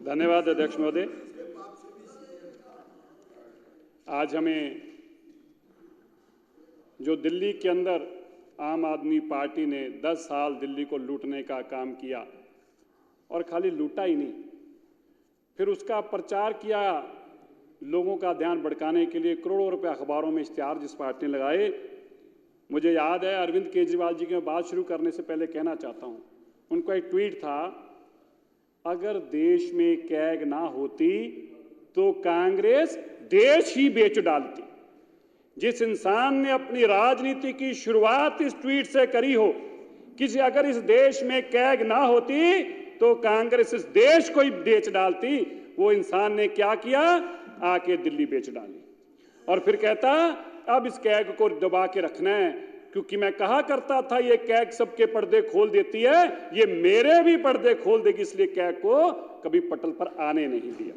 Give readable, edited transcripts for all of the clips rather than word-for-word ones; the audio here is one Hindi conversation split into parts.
धन्यवाद अध्यक्ष महोदय। आज हमें जो दिल्ली के अंदर आम आदमी पार्टी ने 10 साल दिल्ली को लूटने का काम किया और खाली लूटा ही नहीं, फिर उसका प्रचार किया, लोगों का ध्यान भटकाने के लिए करोड़ों रुपए अखबारों में इश्तिहार जिस पार्टी ने लगाए। मुझे याद है अरविंद केजरीवाल जी की मैं बात शुरू करने से पहले कहना चाहता हूं, उनका एक ट्वीट था, अगर देश में कैग ना होती तो कांग्रेस देश ही बेच डालती। जिस इंसान ने अपनी राजनीति की शुरुआत इस ट्वीट से करी हो कि अगर इस देश में कैग ना होती तो कांग्रेस इस देश को ही बेच डालती, वो इंसान ने क्या किया, आके दिल्ली बेच डाली। और फिर कहता अब इस कैग को दबा के रखना है, क्योंकि मैं कहा करता था ये कैग सबके पर्दे खोल देती है, ये मेरे भी पर्दे खोल देगी, इसलिए कैग को कभी पटल पर आने नहीं दिया।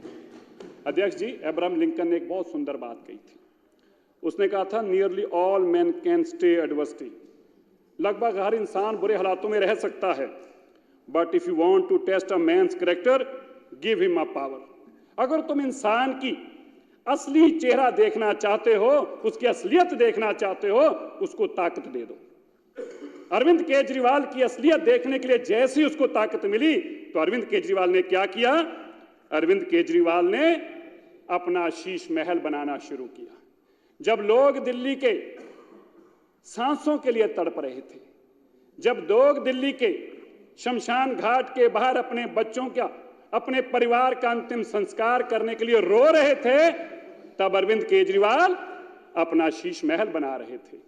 अध्यक्ष जी, अब्राहम लिंकन ने एक बहुत सुंदर बात कही थी। उसने कहा था nearly all men can stay adversity, लगभग हर इंसान बुरे हालातों में रह सकता है, but if you want to test a man's character give him a power. अगर तुम इंसान की असली चेहरा देखना चाहते हो, उसकी असलियत देखना चाहते हो, उसको ताकत दे दो। अरविंद केजरीवाल की असलियत देखने के लिए जैसी उसको ताकत मिली तो अरविंद केजरीवाल ने क्या किया, अरविंद केजरीवाल ने अपना शीश महल बनाना शुरू किया। जब लोग दिल्ली के सांसों के लिए तड़प रहे थे, जब लोग दिल्ली के शमशान घाट के बाहर अपने बच्चों का, अपने परिवार का अंतिम संस्कार करने के लिए रो रहे थे, तब अरविंद केजरीवाल अपना शीश महल बना रहे थे।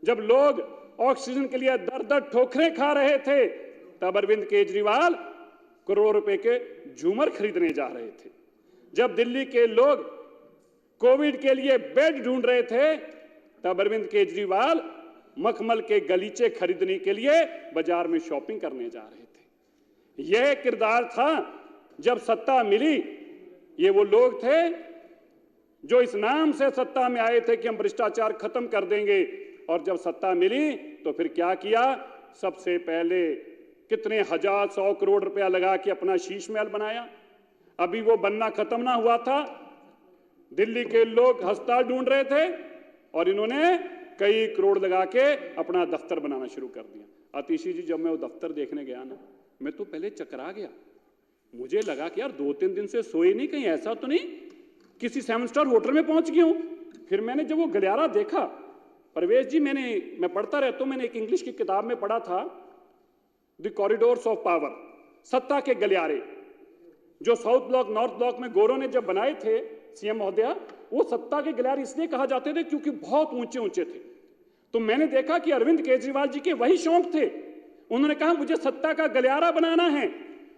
जब लोग ऑक्सीजन के लिए दर दर ठोकरें खा रहे थे, तब अरविंद केजरीवाल करोड़ों रुपए के झूमर खरीदने जा रहे थे। जब दिल्ली के लोग कोविड के लिए बेड ढूंढ रहे थे, तब अरविंद केजरीवाल मखमल के गलीचे खरीदने के लिए बाजार में शॉपिंग करने जा रहे थे। यह किरदार था जब सत्ता मिली। ये वो लोग थे जो इस नाम से सत्ता में आए थे कि हम भ्रष्टाचार खत्म कर देंगे, और जब सत्ता मिली तो फिर क्या किया, सबसे पहले कितने हजार 100 करोड़ रुपया लगा के अपना शीश महल बनाया। अभी वो बनना खत्म ना हुआ था, दिल्ली के लोग अस्पताल ढूंढ रहे थे और इन्होंने कई करोड़ लगा के अपना दफ्तर बनाना शुरू कर दिया। आतिशी जी, जब मैं वो दफ्तर देखने गया ना, मैं तो पहले चकरा गया। मुझे लगा कि यार 2-3 दिन से सोए नहीं, कहीं ऐसा तो नहीं किसी 7 स्टार होटल में पहुंच गया हूं। फिर मैंने जब वो गलियारा देखा, परवेश जी, मैं पढ़ता रहता हूं, मैंने एक इंग्लिश की किताब में पढ़ा था द कॉरिडोर्स ऑफ पावर, सत्ता के गलियारे, जो साउथ ब्लॉक नॉर्थ ब्लॉक में गोरों ने जब बनाए थे सीएम महोदया, वो सत्ता के गलियारे इसलिए कहा जाते थे क्योंकि बहुत ऊंचे ऊंचे थे। तो मैंने देखा कि अरविंद केजरीवाल जी के वही शौक थे। उन्होंने कहा मुझे सत्ता का गलियारा बनाना है।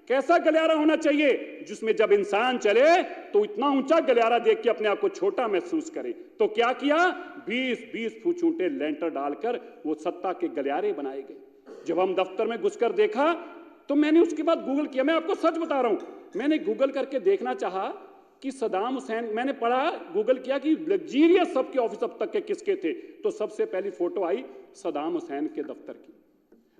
कैसा गलियारा होना चाहिए, जिसमें जब इंसान चले तो इतना ऊंचा गलियारा देख के अपने आप को छोटा महसूस करे। तो क्या किया, 20-20 फुट ऊंचे लेंटर डालकर वो सत्ता के गलियारे बनाए गए। जब हम दफ्तर में घुसकर देखा तो मैंने उसके बाद गूगल किया। मैं आपको सच बता रहा हूं, मैंने गूगल करके देखना चाहा कि सदाम हुसैन, मैंने पढ़ा, गूगल किया कि लग्जीरियस सबके ऑफिस अब तक के किसके थे, तो सबसे पहली फोटो आई सदाम हुसैन के दफ्तर की।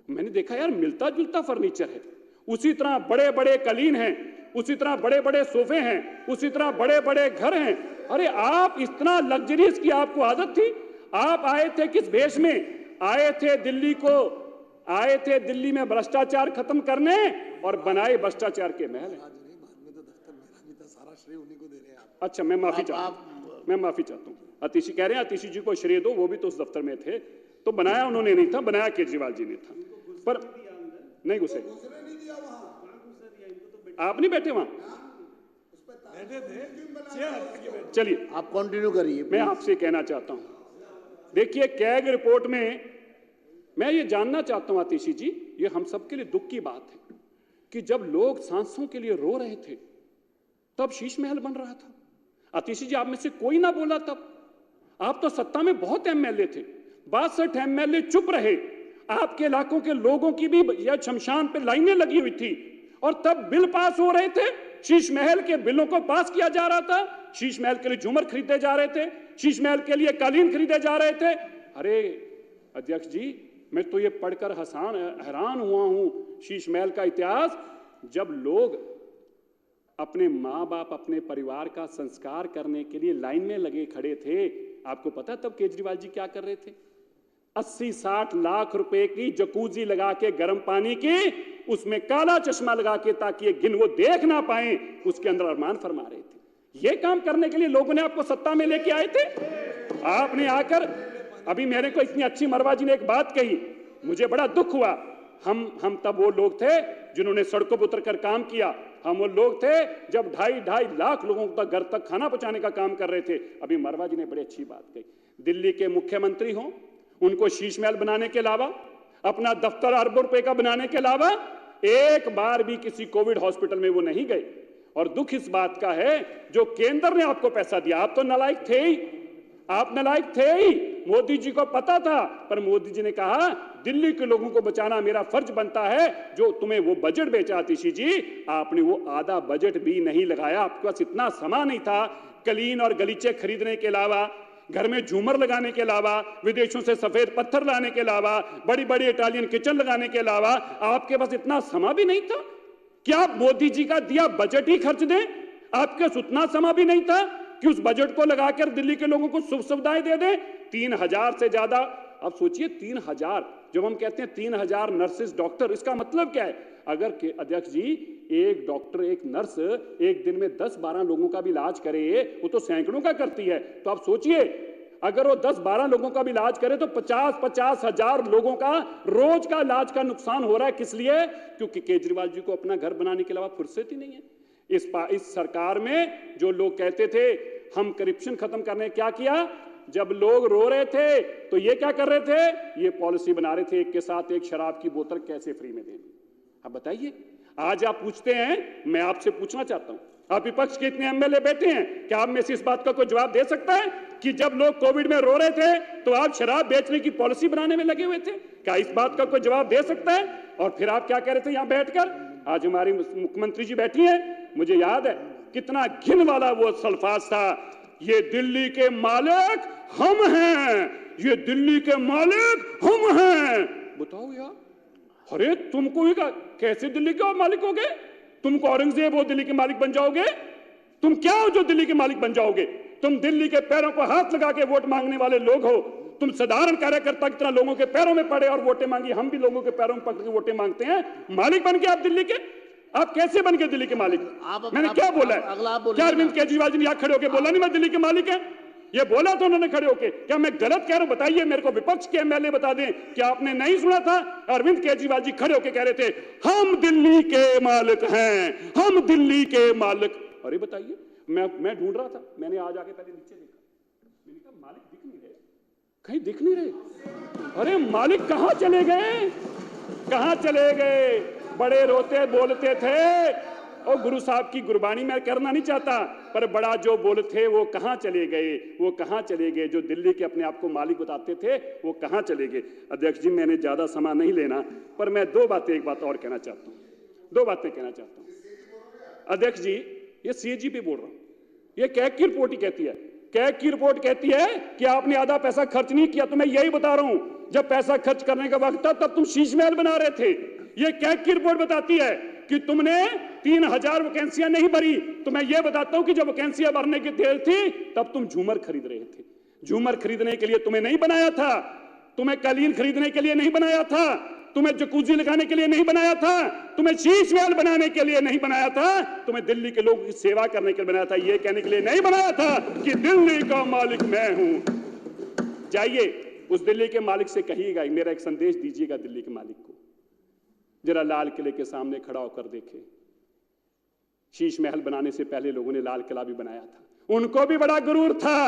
मैंने देखा यार मिलता जुलता फर्नीचर है, उसी तरह बड़े बड़े कलीन हैं, उसी तरह बड़े बड़े सोफे हैं, उसी तरह बड़े बड़े घर हैं। अरे आप इतना लग्जरियस की आपको आदत थी? आप आए थे किस भेष में आए थे? दिल्ली में भ्रष्टाचार खत्म करने, और बनाए भ्रष्टाचार के महल। अच्छा, मैं माफी चाहता हूँ। आतिशी कह रहे हैं आतिशी जी को श्रेय दो, वो भी तो उस दफ्तर में थे। तो बनाया उन्होंने नहीं था, बनाया केजरीवाल जी ने था, पर नहीं घुसे। आप नहीं बैठे वहां? चलिए आप कंटिन्यू करिए। मैं आपसे कहना चाहता हूं, देखिए कैग रिपोर्ट में मैं ये जानना चाहता हूं आतिशी जी, ये हम सबके लिए दुख की बात है कि जब लोग सांसों के लिए रो रहे थे तब शीश महल बन रहा था। आतिशी जी, आप में से कोई ना बोला तब। आप तो सत्ता में बहुत एमएलए थे, 62 एमएलए चुप रहे। आपके इलाकों के लोगों की भी या शमशान पे लाइनें लगी हुई थी, और तब बिल पास हो रहे थे। शीश महल के बिलों को पास किया जा रहा था, शीश महल के लिए झूमर खरीदे जा रहे थे, शीश महल के लिए कालीन खरीदे जा रहे थे। अरे अध्यक्ष जी, मैं तो ये पढ़कर हैरान हुआ हूं शीश महल का इतिहास। जब लोग अपने माँ बाप अपने परिवार का संस्कार करने के लिए लाइन में लगे खड़े थे, आपको पता तब केजरीवाल जी क्या कर रहे थे? 80-60 लाख रुपए की जकूजी लगा के गर्म पानी की, उसमें काला चश्मा लगा के ताकि ये गिन वो देख ना पाए, उसके अंदर अरमान फरमा रहे थे। ये काम करने के लिए लोगों ने आपको सत्ता में लेके आए थे। आपने आकर अभी मेरे को इतनी अच्छी मरवा जी ने एक बात कही, मुझे बड़ा दुख हुआ। हम तब वो लोग थे जिन्होंने सड़कों पर उतरकर काम किया। हम वो लोग थे जब 2.5 लाख लोगों तक घर तक खाना पहुंचाने का काम कर रहे थे। अभी मरवा जी ने बड़ी अच्छी बात कही, दिल्ली के मुख्यमंत्री हों, उनको शीश महल बनाने के अलावा, अपना दफ्तर अरबों रुपए का बनाने के अलावा एक बार भी किसी कोविड हॉस्पिटल में वो नहीं गए। और दुख इस बात का है जो केंद्र ने आपको पैसा दिया, आप तो नालायक थे ही, आप नालायक थे ही। मोदी जी को पता था, पर मोदी जी ने कहा दिल्ली के लोगों को बचाना मेरा फर्ज बनता है। जो तुम्हें वो बजट बेचा आतिशी जी, आपने वो आधा बजट भी नहीं लगाया। आपके पास इतना समय नहीं था कलीन और गलीचे खरीदने के अलावा, घर में झूमर लगाने के अलावा, विदेशों से सफेद पत्थर लाने के अलावा, बड़ी बड़ी इटालियन किचन लगाने के अलावा आपके पास इतना समय भी नहीं था कि आप मोदी जी का दिया बजट ही खर्च दें। आपके पास उतना समय भी नहीं था कि उस बजट को लगाकर दिल्ली के लोगों को सुख सुविधाएं दे दें। 3000 से ज्यादा, अब सोचिए 3000, जब हम कहते हैं 3000 नर्सेस डॉक्टर, इसका मतलब क्या है? अगर अध्यक्ष जी एक डॉक्टर एक नर्स एक दिन में 10-12 लोगों का भी इलाज करे, वो तो सैकड़ों का करती है। तो आप सोचिए अगर वो 10-12 लोगों का भी इलाज करे तो 50-50 हजार लोगों का रोज का इलाज का नुकसान हो रहा है। किस लिए? क्योंकि केजरीवाल जी को अपना घर बनाने के अलावा फुर्सत ही नहीं है। इस सरकार में जो लोग कहते थे हम करप्शन खत्म करने, क्या किया? जब लोग रो रहे थे तो ये क्या कर रहे थे? ये पॉलिसी बना रहे थे एक के साथ एक शराब की बोतल कैसे फ्री में दें। अब बताइए, आज आप पूछते हैं, मैं आपसे पूछना चाहता हूं, आप विपक्ष के इतने एमएलए बैठे हैं, क्या आप में से इस बात का कोई जवाब दे सकता है कि जब लोग कोविड में रो रहे थे तो आप शराब बेचने की पॉलिसी बनाने में लगे हुए थे? क्या इस बात का कोई जवाब दे सकता है? और फिर आप क्या कह रहे थे यहां बैठकर? आज हमारी मुख्यमंत्री जी बैठी है, मुझे याद है कितना घिन वाला वो अल्फाज था, ये दिल्ली के मालिक हम हैं, ये दिल्ली के मालिक हम हैं। बताओ यार, अरे तुमको ही कैसे दिल्ली के मालिक हो गए? तुमको औरंगजेब हो दिल्ली के मालिक बन जाओगे? तुम क्या हो जो दिल्ली के मालिक बन जाओगे? तुम दिल्ली के पैरों को हाथ लगा के वोट मांगने वाले लोग हो। तुम साधारण कार्यकर्ता की तरह लोगों के पैरों में पड़े और वोटें मांगी। हम भी लोगों के पैरों में पकड़ के वोटें मांगते हैं। मालिक बन के आप दिल्ली के, आप कैसे बन गए दिल्ली के मालिक? मैंने क्या बोला है? क्या अरविंद केजरीवाल जी ने यहां खड़े होकर बोला नहीं मैं दिल्ली के मालिक है? ये बोला तो उन्होंने खड़े होके। क्या मैं गलत कह रहा हूं? बताइए मेरे को, विपक्ष के एमएलए बता दें कि आपने नहीं सुना था? अरविंद केजरीवाल जी खड़े होके कह रहे थे हम दिल्ली के मालिक हैं, हम दिल्ली के मालिक। अरे बताइए, मैं ढूंढ रहा था, मैंने आज आके पहले नीचे देखा, मैंने कहा मालिक दिख नहीं रहे, कहीं दिख नहीं रहे। अरे मालिक कहां चले गए? कहां चले गए? बड़े रोते बोलते थे, और गुरु साहब की गुरबानी मैं करना नहीं चाहता, पर बड़ा जो बोले थे वो कहां चले गए? वो कहां चले गए? जो दिल्ली के अपने आप को मालिक बताते थे वो कहां चले गए? अध्यक्ष जी, मैंने ज्यादा समय नहीं लेना, पर मैं एक बात और कहना चाहता हूं, 2 बातें कहना चाहता हूं। अध्यक्ष जी, ये सीएजी पे बोल रहा हूं, ये कैग की रिपोर्ट ही कहती है, कैग की रिपोर्ट कहती है कि आपने आधा पैसा खर्च नहीं किया। तो मैं यही बता रहा हूं, जब पैसा खर्च करने का वक्त था तब तुम शीश महल बना रहे थे। ये कैग की रिपोर्ट बताती है कि तुमने 3000 वैकेंसियां नहीं भरी। तो मैं ये बताता हूं कि जब वैकेंसियां भरने की देर थी तब तुम झूमर खरीद रहे थे। झूमर खरीदने के लिए तुम्हें नहीं बनाया था, तुम्हें कालीन खरीदने के लिए नहीं बनाया था, तुम्हें जकूजी लगाने के लिए नहीं बनाया था, तुम्हें शीश महल बनाने के लिए नहीं बनाया था, तुम्हें दिल्ली के लोगों की सेवा करने के लिए बनाया था। ये कहने के लिए नहीं बनाया था कि दिल्ली का मालिक मैं हूं। जाइए उस दिल्ली के मालिक से कहिएगा, मेरा एक संदेश दीजिएगा दिल्ली के मालिक को, जरा लाल किले के सामने खड़ा होकर देखे। शीश महल बनाने से पहले लोगों ने लाल किला भी बनाया था। उनको भी बड़ा गुरूर था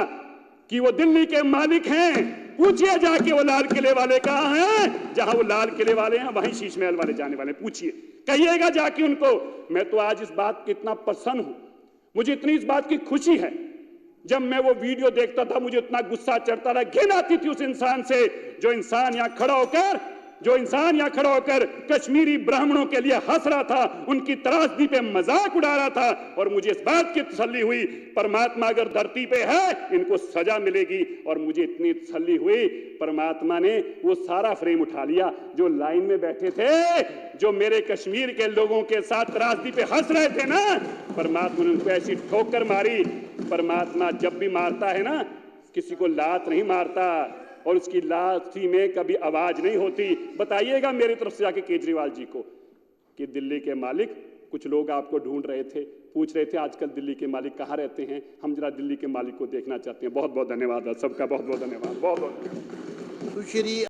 कि वो दिल्ली के मालिक हैं। पूछिए जाके वो लाल किले वाले कहां हैं? जहां वो लाल किले वाले हैं वहीं शीश महल वाले जाने वाले। पूछिए, कहिएगा जाके उनको। मैं तो आज इस बात की इतना प्रसन्न हूं, मुझे इतनी इस बात की खुशी है। जब मैं वो वीडियो देखता था मुझे इतना गुस्सा चढ़ता था, घिन आती थी उस इंसान से जो इंसान यहां खड़ा होकर जो इंसान यहां खड़ा होकर कश्मीरी ब्राह्मणों के लिए हंस रहा था, उनकी त्रासदी पे मजाक उड़ा रहा था, और मुझे इस बात की तसल्ली हुई परमात्मा अगर धरती पे है इनको सजा मिलेगी। और मुझे इतनी तसल्ली हुई, परमात्मा ने वो सारा फ्रेम उठा लिया। जो लाइन में बैठे थे, जो मेरे कश्मीर के लोगों के साथ त्रासदी पे हंस रहे थे ना, परमात्मा ने उनको ऐसी ठोकर मारी। परमात्मा जब भी मारता है ना, किसी को लात नहीं मारता, और उसकी लाठी में कभी आवाज नहीं होती। बताइएगा मेरी तरफ से जाके केजरीवाल जी को कि दिल्ली के मालिक, कुछ लोग आपको ढूंढ रहे थे, पूछ रहे थे आजकल दिल्ली के मालिक कहाँ रहते हैं, हम जरा दिल्ली के मालिक को देखना चाहते हैं। बहुत बहुत धन्यवाद सबका, बहुत बहुत धन्यवाद, बहुत बहुत। सुश्री